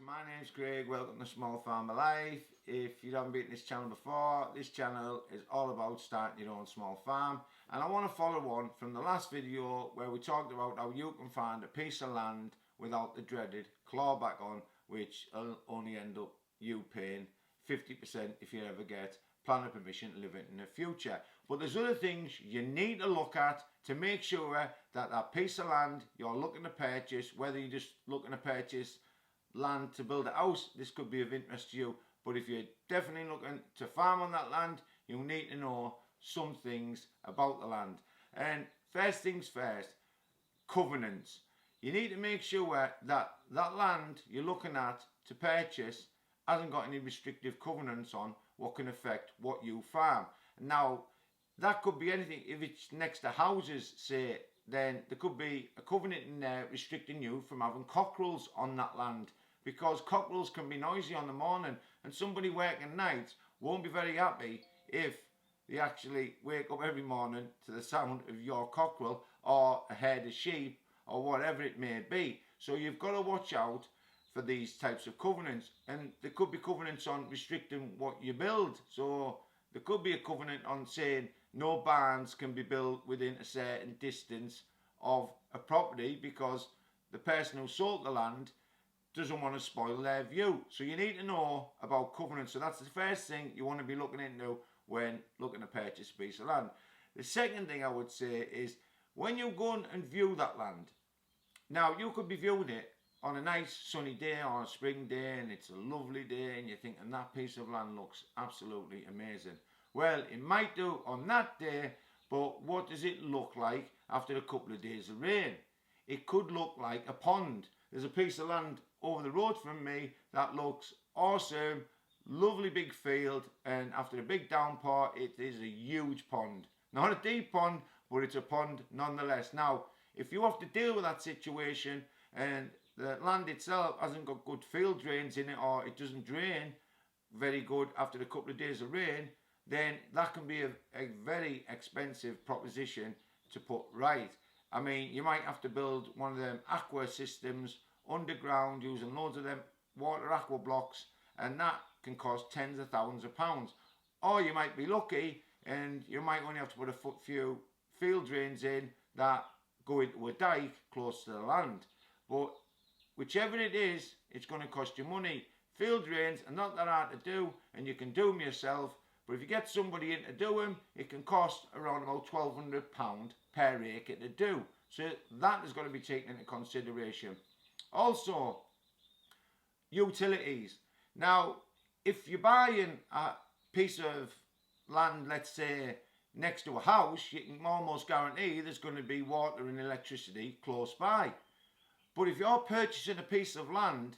my name's Craig, welcome to Small Farmer Life. If you haven't been to this channel before, this channel is all about starting your own small farm, and I want to follow on from the last video where we talked about how you can find a piece of land without the dreaded clawback on, which will only end up you paying 50% if you ever get planning permission to live it in the future. But there's other things you need to look at to make sure that that piece of land you're looking to purchase, whether you're just looking to purchase land to build a house, this could be of interest to you. But if you're definitely looking to farm on that land, you need to know some things about the land. And first things first, covenants. You need to make sure that that land you're looking at to purchase hasn't got any restrictive covenants on what can affect what you farm. Now, that could be anything. If it's next to houses, say, then there could be a covenant in there restricting you from having cockerels on that land, because cockerels can be noisy on the morning, and somebody working nights won't be very happy if they actually wake up every morning to the sound of your cockerel or a herd of sheep or whatever it may be. So you've got to watch out for these types of covenants, and there could be covenants on restricting what you build. So there could be a covenant on saying no barns can be built within a certain distance of a property because the person who sold the land doesn't want to spoil their view. So you need to know about covenants. So that's the first thing you want to be looking into when looking to purchase a piece of land. The second thing I would say is when you go and view that land. Now, you could be viewing it on a nice sunny day or a spring day, and it's a lovely day, and you're thinking that piece of land looks absolutely amazing. Well, it might do on that day, but what does it look like after a couple of days of rain? It could look like a pond. There's a piece of land over the road from me that looks awesome, lovely big field, and after a big downpour, it is a huge pond. Not a deep pond, but it's a pond nonetheless. Now, if you have to deal with that situation and the land itself hasn't got good field drains in it, or it doesn't drain very good after a couple of days of rain, then that can be a very expensive proposition to put right. I mean, you might have to build one of them aqua systems underground using loads of them water aqua blocks, and that can cost tens of thousands of pounds. Or you might be lucky and you might only have to put a few field drains in that go into a dike close to the land. But whichever it is, it's going to cost you money. Field drains are not that hard to do, and you can do them yourself. But if you get somebody in to do them, it can cost around about £1,200 per acre to do. So that is going to be taken into consideration. Also, utilities. Now, if you're buying a piece of land, let's say, next to a house, you can almost guarantee there's going to be water and electricity close by. But if you're purchasing a piece of land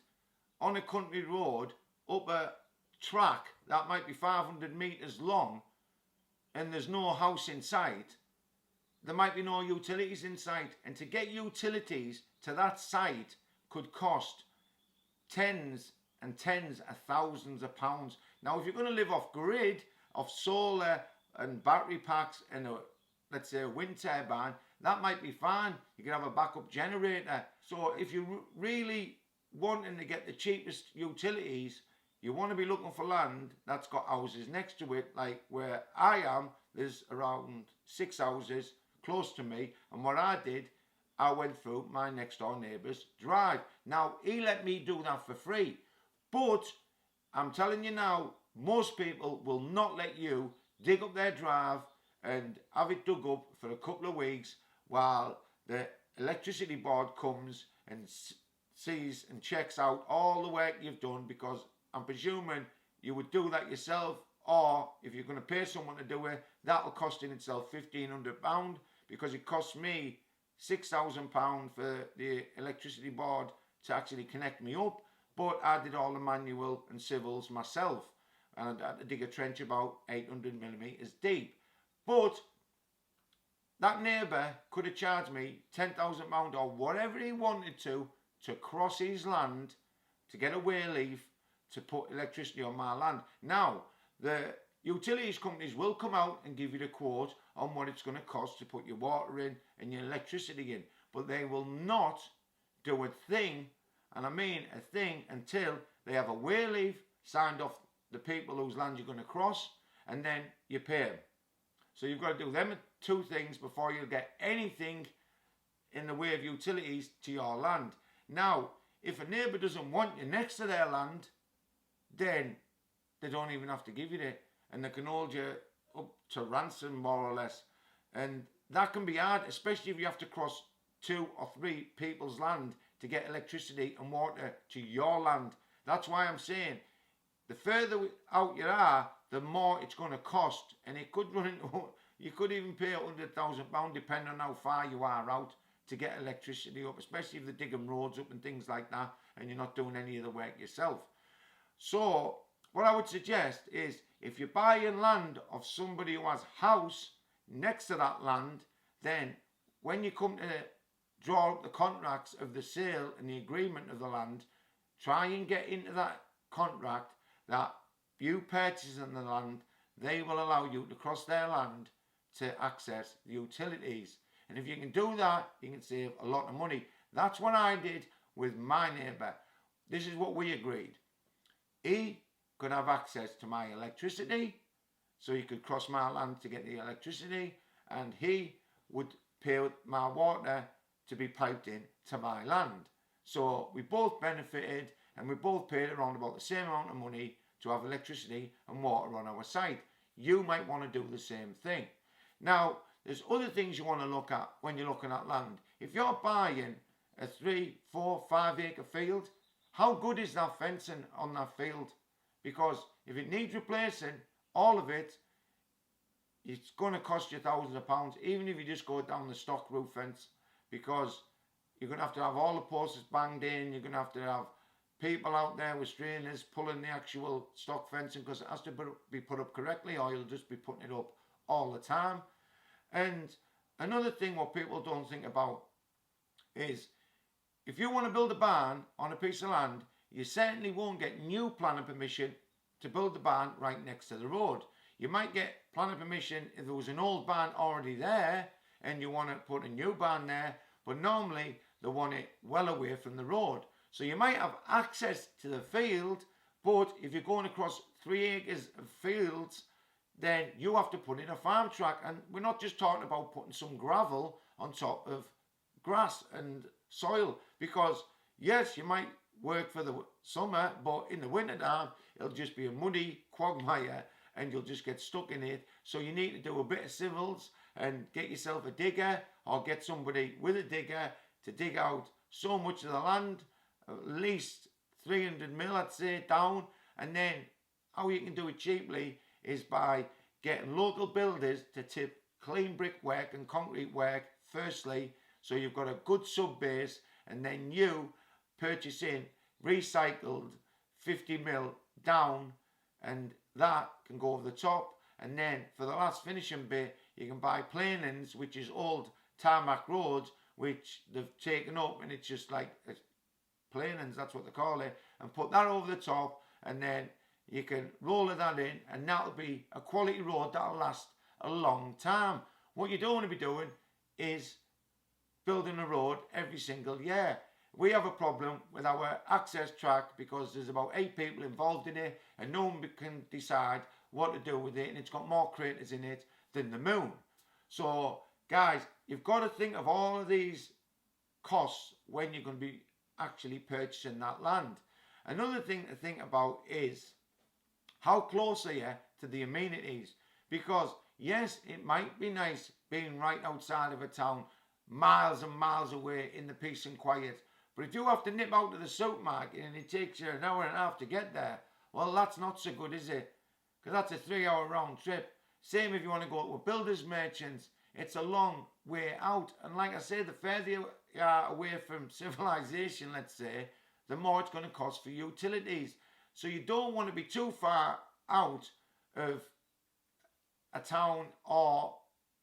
on a country road up a track that might be 500 metres long and there's no house in sight, there might be no utilities in sight. And to get utilities to that site could cost tens and tens of thousands of pounds. Now, if you're going to live off grid, off solar and battery packs and let's say a wind turbine, that might be fine. You can have a backup generator. So if you're really wanting to get the cheapest utilities, you want to be looking for land that's got houses next to it. Like where I am, there's around 6 houses close to me, and what I did, I went through my next door neighbour's drive. Now, he let me do that for free, but I'm telling you now, most people will not let you dig up their drive and have it dug up for a couple of weeks while the electricity board comes and sees and checks out all the work you've done, because I'm presuming you would do that yourself, or if you're going to pay someone to do it, that will cost in itself £1,500, because it cost me £6,000 for the electricity board to actually connect me up, but I did all the manual and civils myself, and I had to dig a trench about 800 millimetres deep. But that neighbour could have charged me £10,000 or whatever he wanted to cross his land to get a wayleaf to put electricity on my land. Now, the utilities companies will come out and give you the quote on what it's going to cost to put your water in and your electricity in, but they will not do a thing and I mean a thing, until they have a way leave signed off the people whose land you're going to cross, and then you pay them. So you've got to do them two things before you get anything in the way of utilities to your land. Now, if a neighbour doesn't want you next to their land, then they don't even have to give you it, and they can hold you up to ransom, more or less. And that can be hard, especially if you have to cross 2 or 3 people's land to get electricity and water to your land. That's why I'm saying the further out you are, the more it's going to cost, and it could run into, you could even pay £100,000 depending on how far you are out to get electricity up, especially if they're digging roads up and things like that, and you're not doing any of the work yourself. So what I would suggest is, if you're buying land of somebody who has a house next to that land, then when you come to draw up the contracts of the sale and the agreement of the land, try and get into that contract that you purchasing the land, they will allow you to cross their land to access the utilities. And if you can do that, you can save a lot of money. That's what I did with my neighbour. This is what we agreed. He could have access to my electricity, so he could cross my land to get the electricity, and he would pay my water to be piped in to my land. So we both benefited, and we both paid around about the same amount of money to have electricity and water on our site. You might want to do the same thing. Now, there's other things you want to look at when you're looking at land. If you're buying a 3, 4, 5 acre field, how good is that fencing on that field? Because if it needs replacing, all of it, it's going to cost you thousands of pounds, even if you just go down the stock roof fence, because you're going to have all the posts banged in, you're going to have people out there with strainers pulling the actual stock fencing, because it has to be put up correctly, or you'll just be putting it up all the time. And another thing what people don't think about is, if you want to build a barn on a piece of land, you certainly won't get new planning permission to build the barn right next to the road. You might get planning permission if there was an old barn already there and you want to put a new barn there, but normally they want it well away from the road. So you might have access to the field, but if you're going across 3 acres of fields, then you have to put in a farm track. And we're not just talking about putting some gravel on top of grass and soil, because yes, you might work for the summer, but in the winter time it'll just be a muddy quagmire and you'll just get stuck in it. So you need to do a bit of civils and get yourself a digger, or get somebody with a digger to dig out so much of the land, at least 300 mil I'd say down. And then how you can do it cheaply is by getting local builders to tip clean brickwork and concrete work firstly, so you've got a good sub base, and then you purchase in recycled 50 mil down, and that can go over the top. And then for the last finishing bit, you can buy planings, which is old tarmac roads which they've taken up, and it's just like planings, that's what they call it, and put that over the top, and then you can roll that in, and that'll be a quality road that'll last a long time. What you don't want to be doing is building a road every single year. We have a problem with our access track because there's about 8 people involved in it, and no one can decide what to do with it, and it's got more craters in it than the moon. So guys, you've got to think of all of these costs when you're going to be actually purchasing that land. Another thing to think about is, how close are you to the amenities? Because yes, it might be nice being right outside of a town, miles and miles away in the peace and quiet, but if you have to nip out to the supermarket and it takes you an hour and a half to get there, well, that's not so good, is it? Because that's a 3-hour round trip. Same if you want to go to a builder's merchants, it's a long way out. And like I say, the further you are away from civilization, let's say, the more it's going to cost for utilities. So you don't want to be too far out of a town or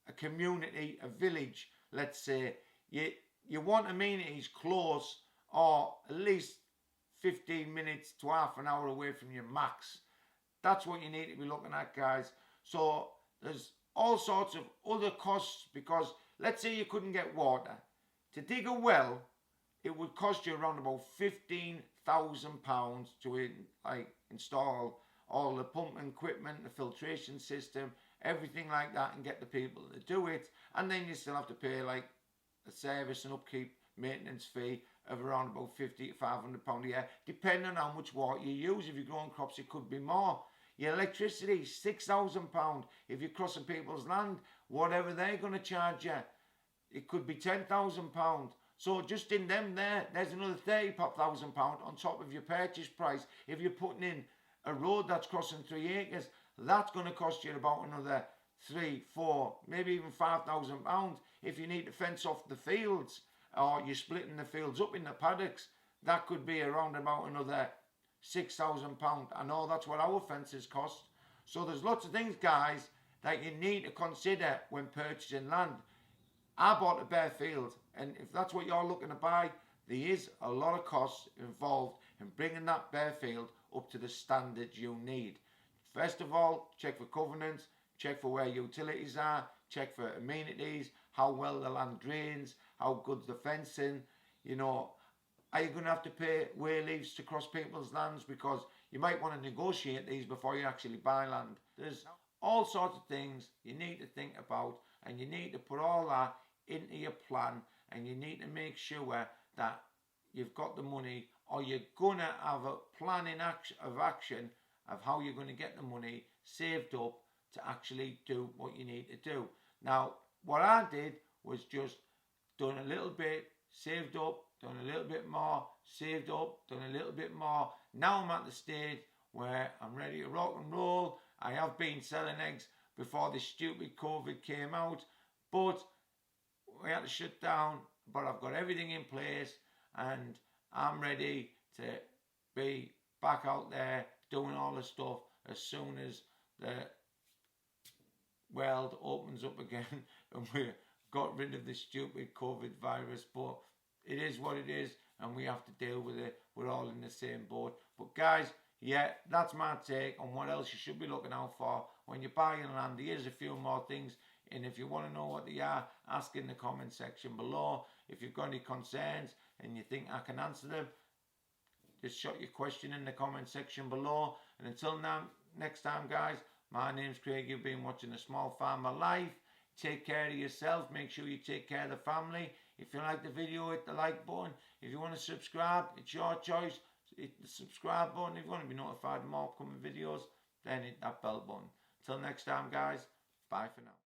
a community, a village, let's say. You want amenities close, or at least 15 minutes to half an hour away from your max. That's what you need to be looking at, guys. So there's all sorts of other costs, because let's say you couldn't get water. To dig a well, it would cost you around about £15,000 to install all the pumping equipment, the filtration system, everything like that, and get the people to do it. And then you still have to pay like a service and upkeep maintenance fee of around about £50 to £500 a year, depending on how much water you use. If you're growing crops, it could be more. Your electricity, £6,000. If you're crossing people's land, whatever they're going to charge you, it could be £10,000. So just in them there's another £30,000 on top of your purchase price. If you're putting in a road that's crossing 3 acres, that's going to cost you about another £3,000, £4,000, maybe even £5,000. If you need to fence off the fields, or you're splitting the fields up in the paddocks, that could be around about another £6,000. I know that's what our fences cost. So there's lots of things, guys, that you need to consider when purchasing land. I bought a bare field, and if that's what you're looking to buy, there is a lot of costs involved in bringing that bare field up to the standards you need. First of all, check for covenants, check for where utilities are, check for amenities, how well the land drains, how good's the fencing. You know, are you going to have to pay way leaves to cross people's lands? Because you might want to negotiate these before you actually buy land. There's all sorts of things you need to think about, and you need to put all that into your plan, and you need to make sure that you've got the money, or you're gonna have a plan of action of how you're going to get the money saved up to actually do what you need to do. Now, what I did was just done a little bit, saved up, done a little bit more, saved up, done a little bit more. Now I'm at the stage where I'm ready to rock and roll. I have been selling eggs before this stupid COVID came out, but we had to shut down. But I've got everything in place, and I'm ready to be back out there doing all the stuff as soon as the world opens up again and we got rid of this stupid COVID virus. But it is what it is, and we have to deal with it. We're all in the same boat. But guys, yeah, that's my take on what else you should be looking out for when you're buying land. Here's a few more things, and if you want to know what they are, ask in the comment section below. If you've got any concerns and you think I can answer them, just shut your question in the comment section below. And until now, next time, guys, my name's Craig. You've been watching A Small Farmer Life. Take care of yourself. Make sure you take care of the family. If you like the video, hit the like button. If you want to subscribe, it's your choice. Hit the subscribe button. If you want to be notified of more upcoming videos, then hit that bell button. Till next time, guys, bye for now.